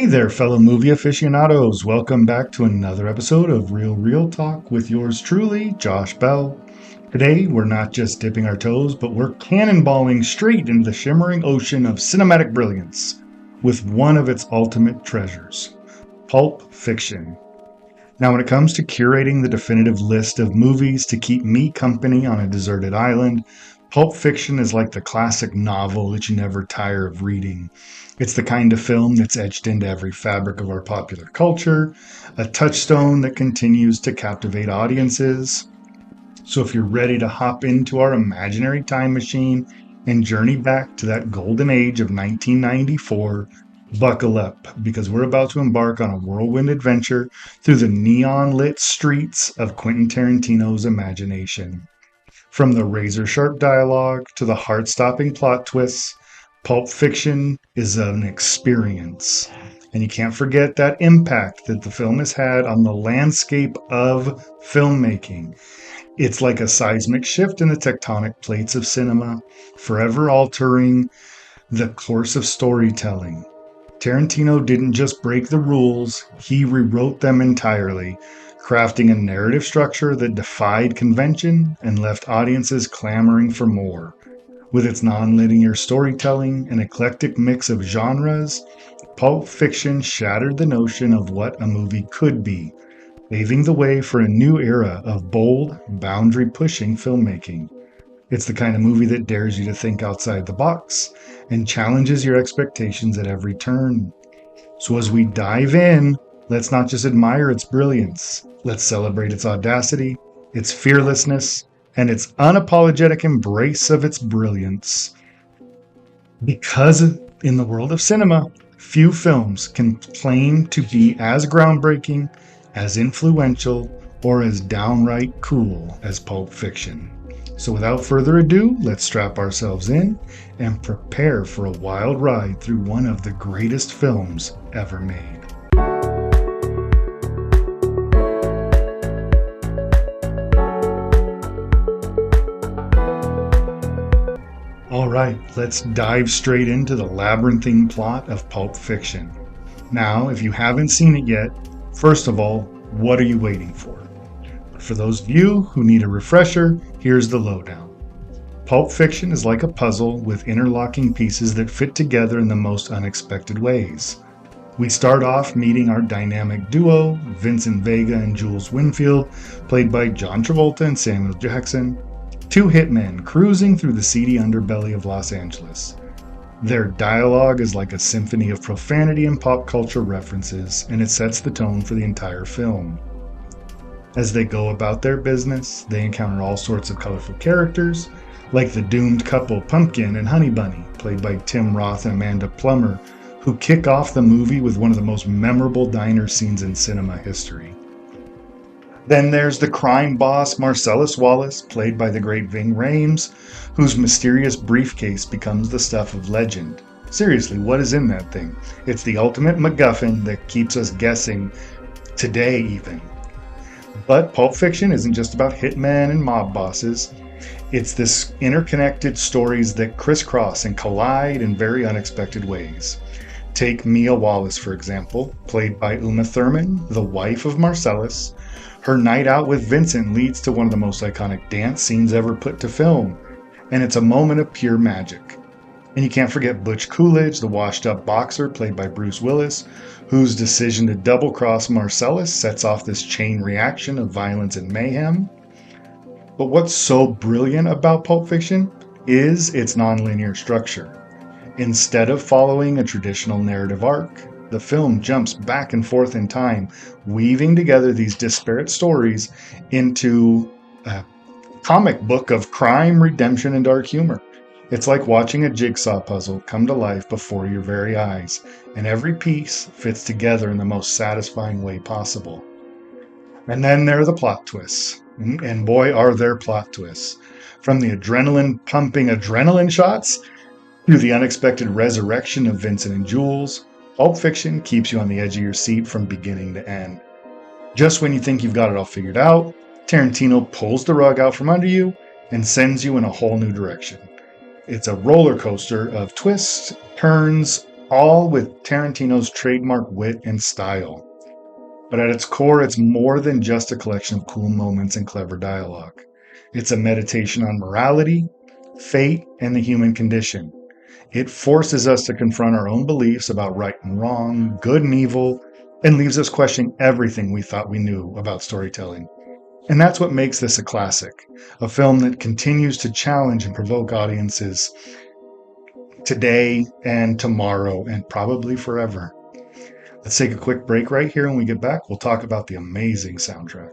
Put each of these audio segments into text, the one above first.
Hey there, fellow movie aficionados. Welcome back to another episode of Real Talk with yours truly, Josh Bell. Today, we're not just dipping our toes, but we're cannonballing straight into the shimmering ocean of cinematic brilliance with one of its ultimate treasures, Pulp Fiction. Now, when it comes to curating the definitive list of movies to keep me company on a deserted island, Pulp Fiction is like the classic novel that you never tire of reading. It's the kind of film that's etched into every fabric of our popular culture, a touchstone that continues to captivate audiences. So if you're ready to hop into our imaginary time machine and journey back to that golden age of 1994, buckle up because we're about to embark on a whirlwind adventure through the neon lit streets of Quentin Tarantino's imagination. From the razor sharp dialogue to the heart stopping plot twists, Pulp Fiction is an experience. And you can't forget that impact that the film has had on the landscape of filmmaking. It's like a seismic shift in the tectonic plates of cinema, forever altering the course of storytelling. Tarantino didn't just break the rules, he rewrote them entirely, crafting a narrative structure that defied convention and left audiences clamoring for more. With its non-linear storytelling and eclectic mix of genres, Pulp Fiction shattered the notion of what a movie could be, paving the way for a new era of bold, boundary-pushing filmmaking. It's the kind of movie that dares you to think outside the box and challenges your expectations at every turn. So as we dive in, let's not just admire its brilliance. Let's celebrate its audacity, its fearlessness, and its unapologetic embrace of its brilliance. Because in the world of cinema, few films can claim to be as groundbreaking, as influential, or as downright cool as Pulp Fiction. So without further ado, let's strap ourselves in and prepare for a wild ride through one of the greatest films ever made. All right, let's dive straight into the labyrinthine plot of Pulp Fiction. Now, if you haven't seen it yet, first of all, what are you waiting for? For those of you who need a refresher, here's the lowdown. Pulp Fiction is like a puzzle with interlocking pieces that fit together in the most unexpected ways. We start off meeting our dynamic duo, Vincent Vega and Jules Winfield, played by John Travolta and Samuel Jackson, two hitmen cruising through the seedy underbelly of Los Angeles. Their dialogue is like a symphony of profanity and pop culture references, and it sets the tone for the entire film. As they go about their business, they encounter all sorts of colorful characters, like the doomed couple Pumpkin and Honey Bunny, played by Tim Roth and Amanda Plummer, who kick off the movie with one of the most memorable diner scenes in cinema history. Then there's the crime boss Marcellus Wallace, played by the great Ving Rhames, whose mysterious briefcase becomes the stuff of legend. Seriously, what is in that thing? It's the ultimate MacGuffin that keeps us guessing, today even. But Pulp Fiction isn't just about hitmen and mob bosses. It's this interconnected stories that crisscross and collide in very unexpected ways. Take Mia Wallace, for example, played by Uma Thurman, the wife of Marcellus. Her night out with Vincent leads to one of the most iconic dance scenes ever put to film, and it's a moment of pure magic. And you can't forget Butch Coolidge, the washed-up boxer played by Bruce Willis, whose decision to double-cross Marcellus sets off this chain reaction of violence and mayhem. But what's so brilliant about Pulp Fiction is its nonlinear structure. Instead of following a traditional narrative arc, the film jumps back and forth in time, weaving together these disparate stories into a comic book of crime, redemption, and dark humor. It's like watching a jigsaw puzzle come to life before your very eyes, and every piece fits together in the most satisfying way possible. And then there are the plot twists, and boy are there plot twists. From the adrenaline-pumping adrenaline shots to the unexpected resurrection of Vincent and Jules, Pulp Fiction keeps you on the edge of your seat from beginning to end. Just when you think you've got it all figured out, Tarantino pulls the rug out from under you and sends you in a whole new direction. It's a roller coaster of twists, turns, all with Tarantino's trademark wit and style. But at its core, it's more than just a collection of cool moments and clever dialogue. It's a meditation on morality, fate, and the human condition. It forces us to confront our own beliefs about right and wrong, good and evil, and leaves us questioning everything we thought we knew about storytelling. And that's what makes this a classic, a film that continues to challenge and provoke audiences today and tomorrow and probably forever. Let's take a quick break right here. When we get back, we'll talk about the amazing soundtrack.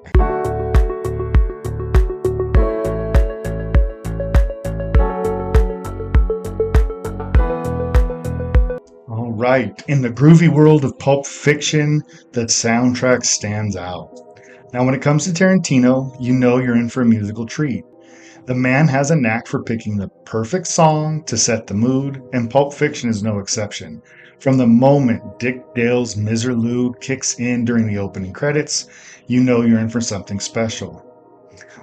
All right, in the groovy world of Pulp Fiction, the soundtrack stands out. Now, when it comes to Tarantino, you know you're in for a musical treat. The man has a knack for picking the perfect song to set the mood, and Pulp Fiction is no exception. From the moment Dick Dale's Miserlude kicks in during the opening credits, you know you're in for something special.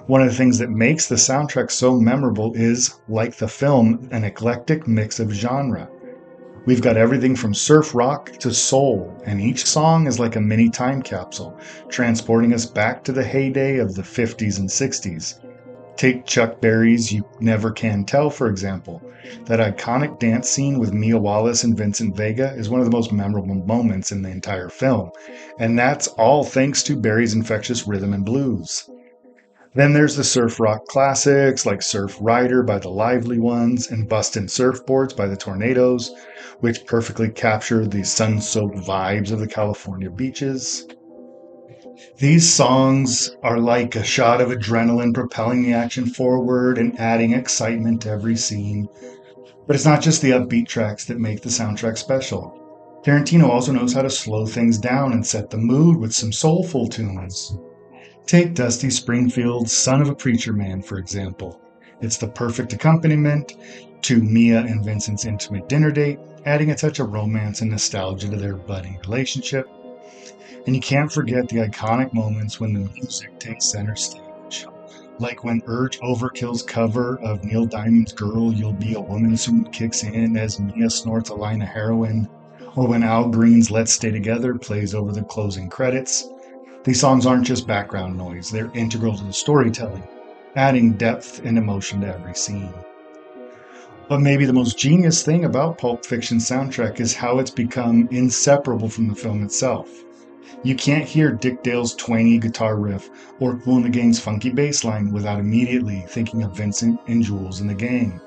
One of the things that makes the soundtrack so memorable is, like the film, an eclectic mix of genre. We've got everything from surf rock to soul, and each song is like a mini time capsule, transporting us back to the heyday of the 50s and 60s. Take Chuck Berry's You Never Can Tell, for example. That iconic dance scene with Mia Wallace and Vincent Vega is one of the most memorable moments in the entire film, and that's all thanks to Berry's infectious rhythm and blues. Then there's the surf rock classics like Surf Rider by the Lively Ones and Bustin' Surfboards by the Tornadoes, which perfectly capture the sun-soaked vibes of the California beaches. These songs are like a shot of adrenaline propelling the action forward and adding excitement to every scene. But it's not just the upbeat tracks that make the soundtrack special. Tarantino also knows how to slow things down and set the mood with some soulful tunes. Take Dusty Springfield's Son of a Preacher Man, for example. It's the perfect accompaniment to Mia and Vincent's intimate dinner date, adding a touch of romance and nostalgia to their budding relationship. And you can't forget the iconic moments when the music takes center stage. Like when Urge Overkill's cover of Neil Diamond's Girl, You'll Be a Woman Soon kicks in as Mia snorts a line of heroin, or when Al Green's Let's Stay Together plays over the closing credits. These songs aren't just background noise, they're integral to the storytelling, adding depth and emotion to every scene. But maybe the most genius thing about Pulp Fiction's soundtrack is how it's become inseparable from the film itself. You can't hear Dick Dale's twangy guitar riff or Kool and the Gang's funky bass line without immediately thinking of Vincent and Jules and the gang.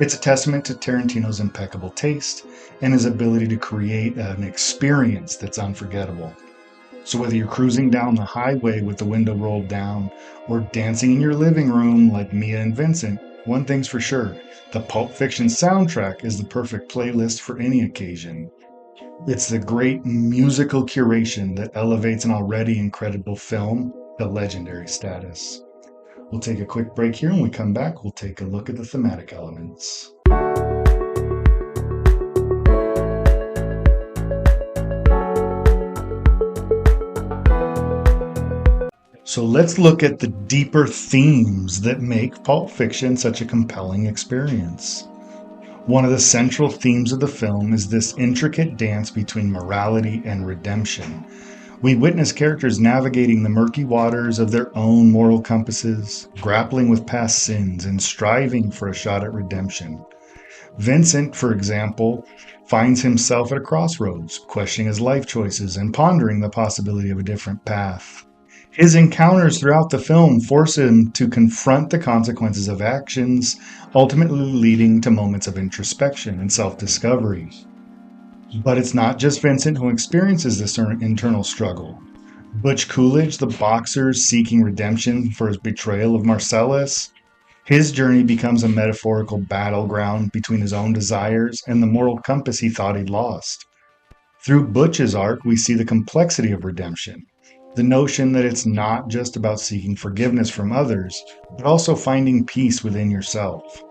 It's a testament to Tarantino's impeccable taste and his ability to create an experience that's unforgettable. So whether you're cruising down the highway with the window rolled down or dancing in your living room like Mia and Vincent, one thing's for sure, the Pulp Fiction soundtrack is the perfect playlist for any occasion. It's the great musical curation that elevates an already incredible film to legendary status. We'll take a quick break here. When we come back, we'll take a look at the thematic elements. So let's look at the deeper themes that make Pulp Fiction such a compelling experience. One of the central themes of the film is this intricate dance between morality and redemption. We witness characters navigating the murky waters of their own moral compasses, grappling with past sins, and striving for a shot at redemption. Vincent, for example, finds himself at a crossroads, questioning his life choices and pondering the possibility of a different path. His encounters throughout the film force him to confront the consequences of actions, ultimately leading to moments of introspection and self-discovery. But it's not just Vincent who experiences this internal struggle. Butch Coolidge, the boxer seeking redemption for his betrayal of Marcellus, his journey becomes a metaphorical battleground between his own desires and the moral compass he thought he'd lost. Through Butch's arc, we see the complexity of redemption. The notion that it's not just about seeking forgiveness from others, but also finding peace within yourself.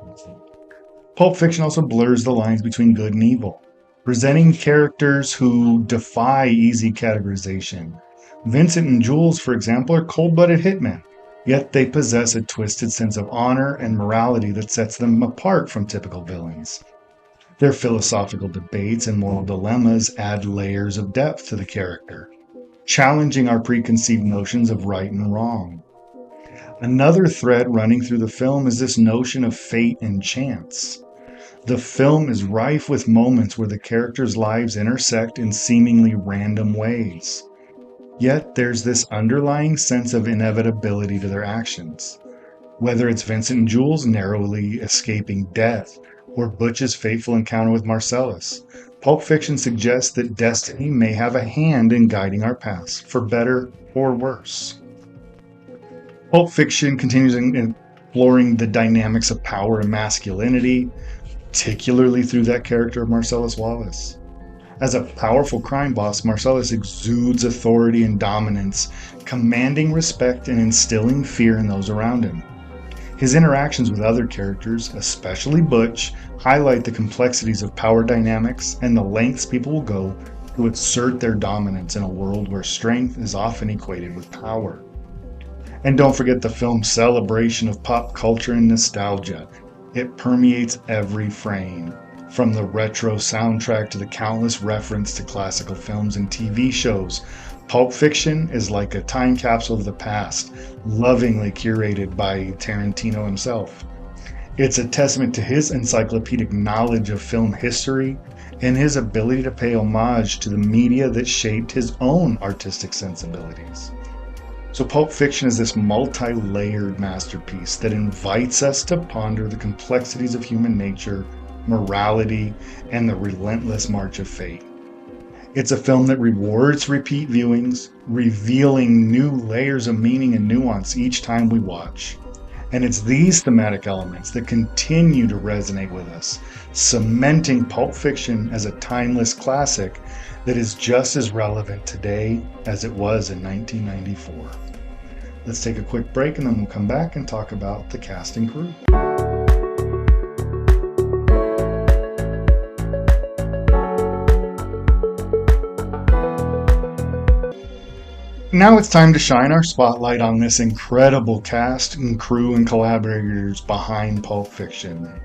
Pulp Fiction also blurs the lines between good and evil, presenting characters who defy easy categorization. Vincent and Jules, for example, are cold-blooded hitmen, yet they possess a twisted sense of honor and morality that sets them apart from typical villains. Their philosophical debates and moral dilemmas add layers of depth to the character, challenging our preconceived notions of right and wrong. Another thread running through the film is this notion of fate and chance. The film is rife with moments where the characters' lives intersect in seemingly random ways. Yet there's this underlying sense of inevitability to their actions. Whether it's Vincent and Jules narrowly escaping death, or Butch's fateful encounter with Marcellus, Pulp Fiction suggests that destiny may have a hand in guiding our paths, for better or worse. Pulp Fiction continues exploring the dynamics of power and masculinity, particularly through that character of Marcellus Wallace. As a powerful crime boss, Marcellus exudes authority and dominance, commanding respect and instilling fear in those around him. His interactions with other characters, especially Butch, highlight the complexities of power dynamics and the lengths people will go to assert their dominance in a world where strength is often equated with power. And don't forget the film's celebration of pop culture and nostalgia. It permeates every frame, from the retro soundtrack to the countless reference to classical films and TV shows. Pulp Fiction is like a time capsule of the past, lovingly curated by Tarantino himself. It's a testament to his encyclopedic knowledge of film history and his ability to pay homage to the media that shaped his own artistic sensibilities. So Pulp Fiction is this multi-layered masterpiece that invites us to ponder the complexities of human nature, morality, and the relentless march of fate. It's a film that rewards repeat viewings, revealing new layers of meaning and nuance each time we watch. And it's these thematic elements that continue to resonate with us, cementing Pulp Fiction as a timeless classic that is just as relevant today as it was in 1994. Let's take a quick break and then we'll come back and talk about the cast and crew. Now it's time to shine our spotlight on this incredible cast and crew and collaborators behind Pulp Fiction.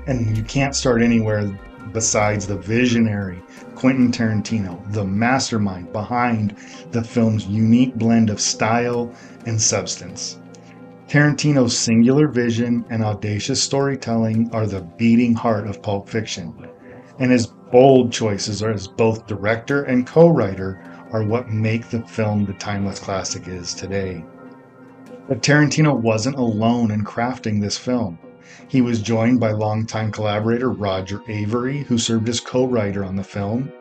And you can't start anywhere besides the visionary Quentin Tarantino, the mastermind behind the film's unique blend of style and substance. Tarantino's singular vision and audacious storytelling are the beating heart of Pulp Fiction, and his bold choices as both director and co-writer are what make the film the timeless classic it is today. But Tarantino wasn't alone in crafting this film. He was joined by longtime collaborator Roger Avary, who served as co-writer on the film.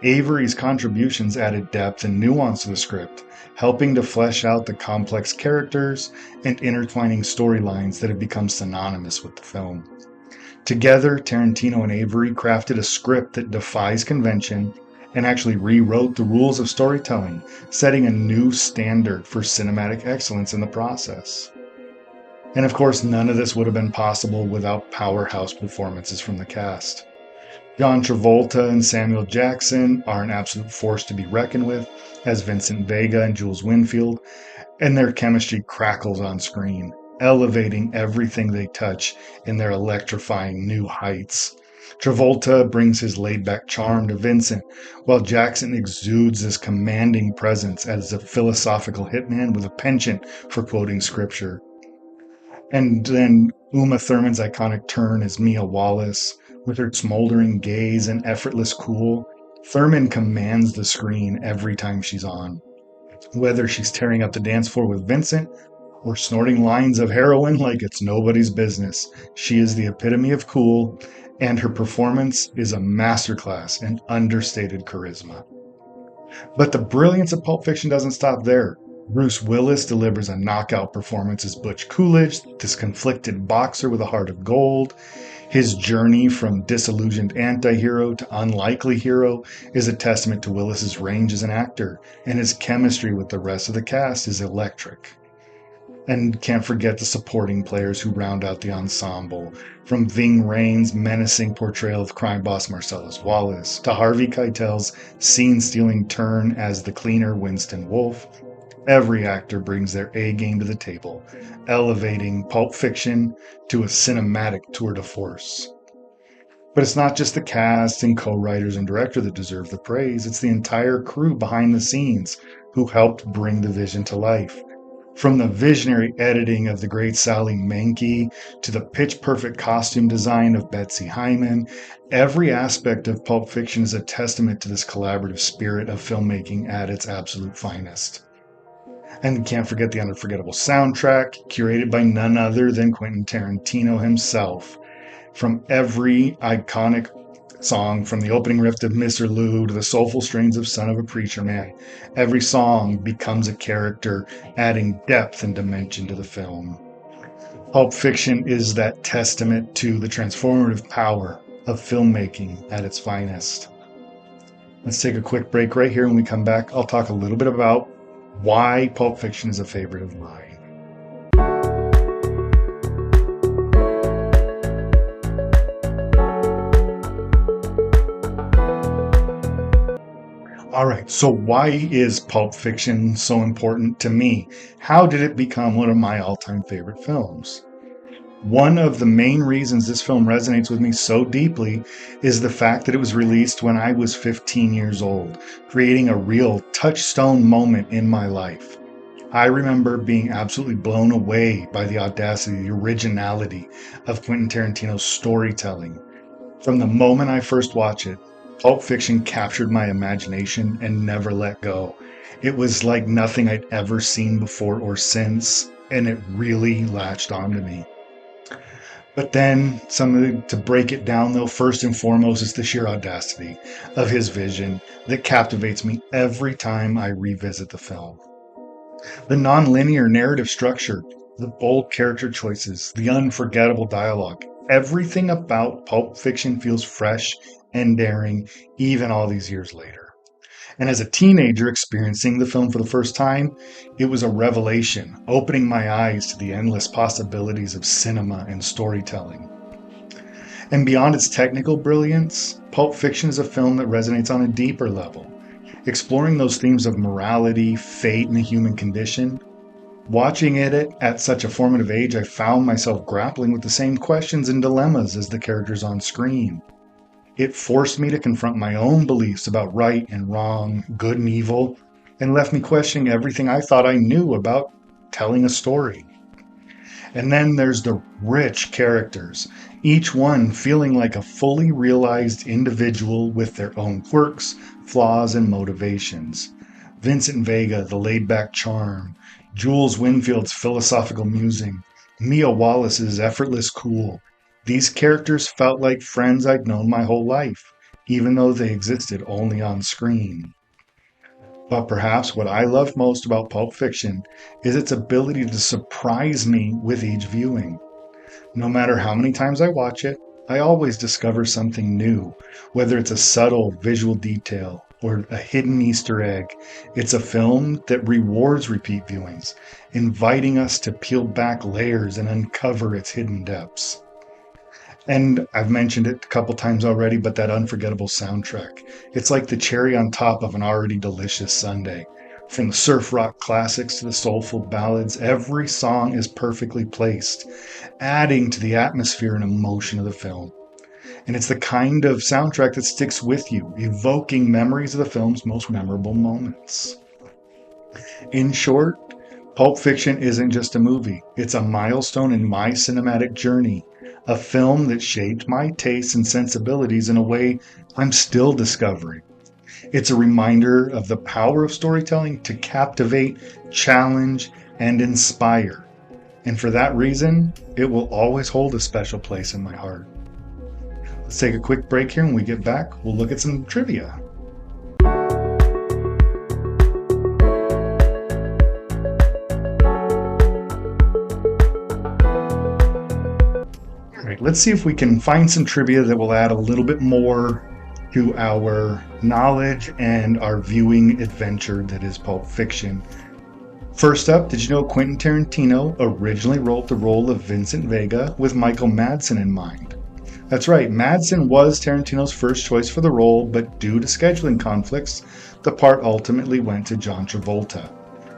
Avary's contributions added depth and nuance to the script, helping to flesh out the complex characters and intertwining storylines that have become synonymous with the film. Together, Tarantino and Avary crafted a script that defies convention and actually rewrote the rules of storytelling, setting a new standard for cinematic excellence in the process. And of course, none of this would have been possible without powerhouse performances from the cast. John Travolta and Samuel Jackson are an absolute force to be reckoned with as Vincent Vega and Jules Winfield, and their chemistry crackles on screen, elevating everything they touch in their electrifying new heights. Travolta brings his laid-back charm to Vincent, while Jackson exudes this commanding presence as a philosophical hitman with a penchant for quoting scripture. And then Uma Thurman's iconic turn as Mia Wallace, with her smoldering gaze and effortless cool. Thurman commands the screen every time she's on. Whether she's tearing up the dance floor with Vincent or snorting lines of heroin like it's nobody's business, she is the epitome of cool, and her performance is a masterclass in understated charisma. But the brilliance of Pulp Fiction doesn't stop there. Bruce Willis delivers a knockout performance as Butch Coolidge, this conflicted boxer with a heart of gold. His journey from disillusioned anti-hero to unlikely hero is a testament to Willis's range as an actor, and his chemistry with the rest of the cast is electric. And can't forget the supporting players who round out the ensemble, from Ving Rhames' menacing portrayal of crime boss Marcellus Wallace to Harvey Keitel's scene-stealing turn as the cleaner Winston Wolfe. Every actor brings their A-game to the table, elevating Pulp Fiction to a cinematic tour de force. But it's not just the cast and co-writers and director that deserve the praise, it's the entire crew behind the scenes who helped bring the vision to life. From the visionary editing of the great Sally Menke to the pitch-perfect costume design of Betsy Hyman, every aspect of Pulp Fiction is a testament to this collaborative spirit of filmmaking at its absolute finest. And you can't forget the unforgettable soundtrack, curated by none other than Quentin Tarantino himself. From every iconic song, from the opening riff of Mr. Lou to the soulful strains of Son of a Preacher Man, every song becomes a character, adding depth and dimension to the film. Pulp Fiction is that testament to the transformative power of filmmaking at its finest. Let's take a quick break right here. When we come back, I'll talk a little bit about why Pulp Fiction is a favorite of mine. All right, so why is Pulp Fiction so important to me? How did it become one of my all-time favorite films? One of the main reasons this film resonates with me so deeply is the fact that it was released when I was 15 years old, creating a real touchstone moment in my life. I remember being absolutely blown away by the audacity, the originality of Quentin Tarantino's storytelling. From the moment I first watched it, Pulp Fiction captured my imagination and never let go. It was like nothing I'd ever seen before or since, and it really latched onto me. But then, something to break it down though, first and foremost, is the sheer audacity of his vision that captivates me every time I revisit the film. The non-linear narrative structure, the bold character choices, the unforgettable dialogue, everything about Pulp Fiction feels fresh and daring, even all these years later. And as a teenager experiencing the film for the first time, it was a revelation, opening my eyes to the endless possibilities of cinema and storytelling. And beyond its technical brilliance, Pulp Fiction is a film that resonates on a deeper level, exploring those themes of morality, fate, and the human condition. Watching it at such a formative age, I found myself grappling with the same questions and dilemmas as the characters on screen. It forced me to confront my own beliefs about right and wrong, good and evil, and left me questioning everything I thought I knew about telling a story. And then there's the rich characters, each one feeling like a fully realized individual with their own quirks, flaws, and motivations. Vincent Vega, the laid-back charm, Jules Winfield's philosophical musing, Mia Wallace's effortless cool. These characters felt like friends I'd known my whole life, even though they existed only on screen. But perhaps what I love most about Pulp Fiction is its ability to surprise me with each viewing. No matter how many times I watch it, I always discover something new, whether it's a subtle visual detail or a hidden Easter egg. It's a film that rewards repeat viewings, inviting us to peel back layers and uncover its hidden depths. And I've mentioned it a couple times already, but that unforgettable soundtrack. It's like the cherry on top of an already delicious sundae. From the surf rock classics to the soulful ballads, every song is perfectly placed, adding to the atmosphere and emotion of the film. And it's the kind of soundtrack that sticks with you, evoking memories of the film's most memorable moments. In short, Pulp Fiction isn't just a movie. It's a milestone in my cinematic journey, a film that shaped my tastes and sensibilities in a way I'm still discovering. It's a reminder of the power of storytelling to captivate, challenge, and inspire. And for that reason, it will always hold a special place in my heart. Let's take a quick break here. When we get back, we'll look at some trivia. All right, let's see if we can find some trivia that will add a little bit more to our knowledge and our viewing adventure that is Pulp Fiction. First up, did you know Quentin Tarantino originally wrote the role of Vincent Vega with Michael Madsen in mind? That's right, Madsen was Tarantino's first choice for the role, but due to scheduling conflicts, the part ultimately went to John Travolta.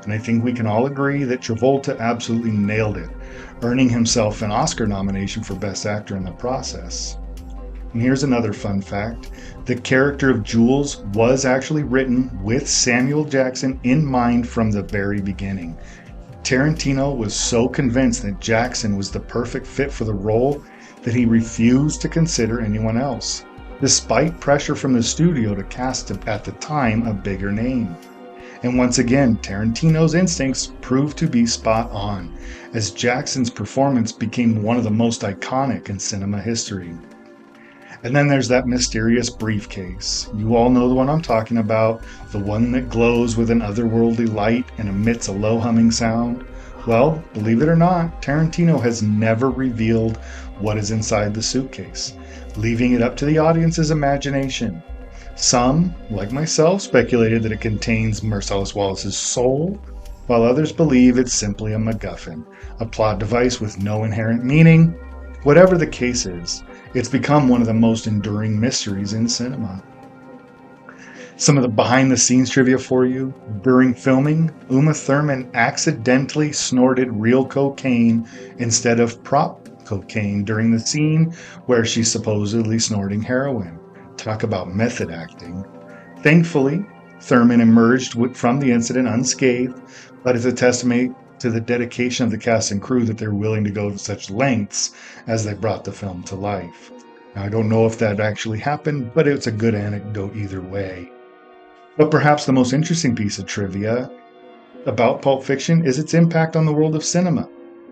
And I think we can all agree that Travolta absolutely nailed it, earning himself an Oscar nomination for Best Actor in the process. And here's another fun fact. The character of Jules was actually written with Samuel Jackson in mind from the very beginning. Tarantino was so convinced that Jackson was the perfect fit for the role that he refused to consider anyone else, despite pressure from the studio to cast at the time a bigger name. And once again, Tarantino's instincts proved to be spot on, as Jackson's performance became one of the most iconic in cinema history. And then there's that mysterious briefcase. You all know the one I'm talking about, the one that glows with an otherworldly light and emits a low humming sound. Well, believe it or not, Tarantino has never revealed what is inside the suitcase, leaving it up to the audience's imagination. Some, like myself, speculated that it contains Marcellus Wallace's soul, while others believe it's simply a MacGuffin, a plot device with no inherent meaning. Whatever the case is, it's become one of the most enduring mysteries in cinema. Some of the behind-the-scenes trivia for you. During filming, Uma Thurman accidentally snorted real cocaine instead of prop cocaine during the scene where she's supposedly snorting heroin. Talk about method acting. Thankfully, Thurman emerged from the incident unscathed, but it's a testament to the dedication of the cast and crew that they're willing to go to such lengths as they brought the film to life. Now, I don't know if that actually happened, but it's a good anecdote either way. But perhaps the most interesting piece of trivia about Pulp Fiction is its impact on the world of cinema.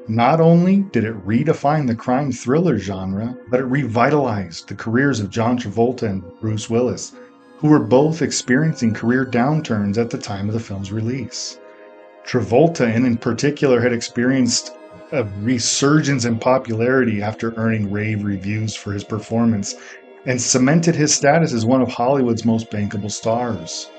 Not only did it redefine the crime thriller genre, but it revitalized the careers of John Travolta and Bruce Willis, who were both experiencing career downturns at the time of the film's release. Travolta, in particular, had experienced a resurgence in popularity after earning rave reviews for his performance and cemented his status as one of Hollywood's most bankable stars.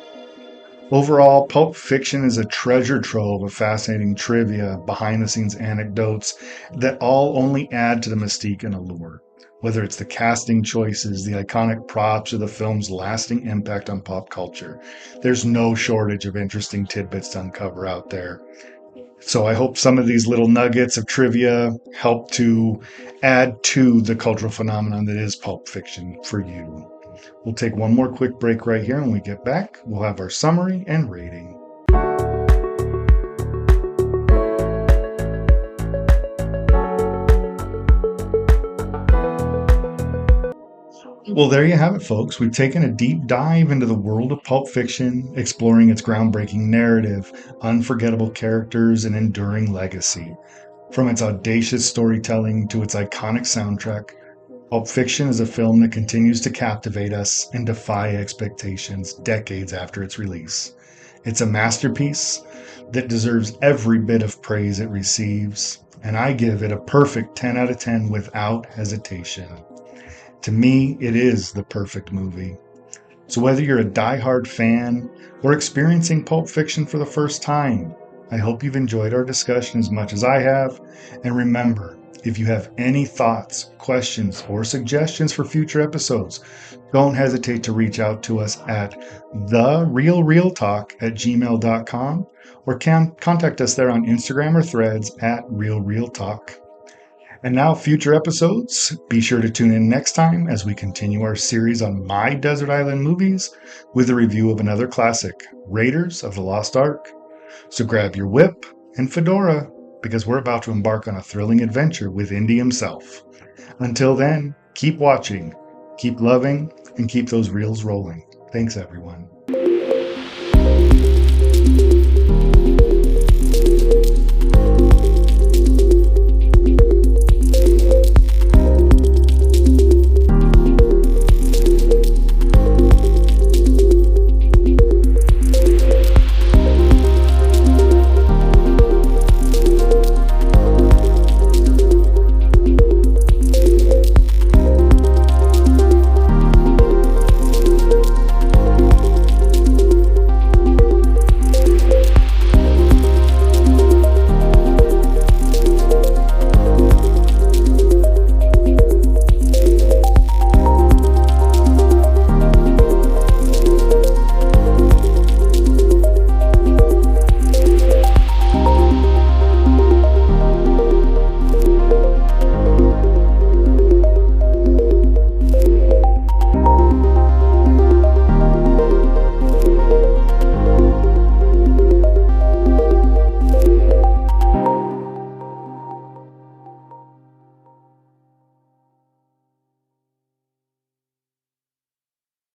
Overall, Pulp Fiction is a treasure trove of fascinating trivia, behind-the-scenes anecdotes that all only add to the mystique and allure. Whether it's the casting choices, the iconic props, or the film's lasting impact on pop culture, there's no shortage of interesting tidbits to uncover out there. So I hope some of these little nuggets of trivia help to add to the cultural phenomenon that is Pulp Fiction for you. We'll take one more quick break right here. When we get back, we'll have our summary and rating. Well, there you have it, folks. We've taken a deep dive into the world of Pulp Fiction, exploring its groundbreaking narrative, unforgettable characters, and enduring legacy. From its audacious storytelling to its iconic soundtrack, Pulp Fiction is a film that continues to captivate us and defy expectations decades after its release. It's a masterpiece that deserves every bit of praise it receives, and I give it a perfect 10 out of 10 without hesitation. To me, it is the perfect movie. So whether you're a die-hard fan or experiencing Pulp Fiction for the first time, I hope you've enjoyed our discussion as much as I have. And remember, if you have any thoughts, questions, or suggestions for future episodes, don't hesitate to reach out to us at therealrealtalk@gmail.com or contact us there on Instagram or Threads at realrealtalk. And now, future episodes, be sure to tune in next time as we continue our series on My Desert Island Movies with a review of another classic, Raiders of the Lost Ark. So grab your whip and fedora, because we're about to embark on a thrilling adventure with Indy himself. Until then, keep watching, keep loving, and keep those reels rolling. Thanks, everyone.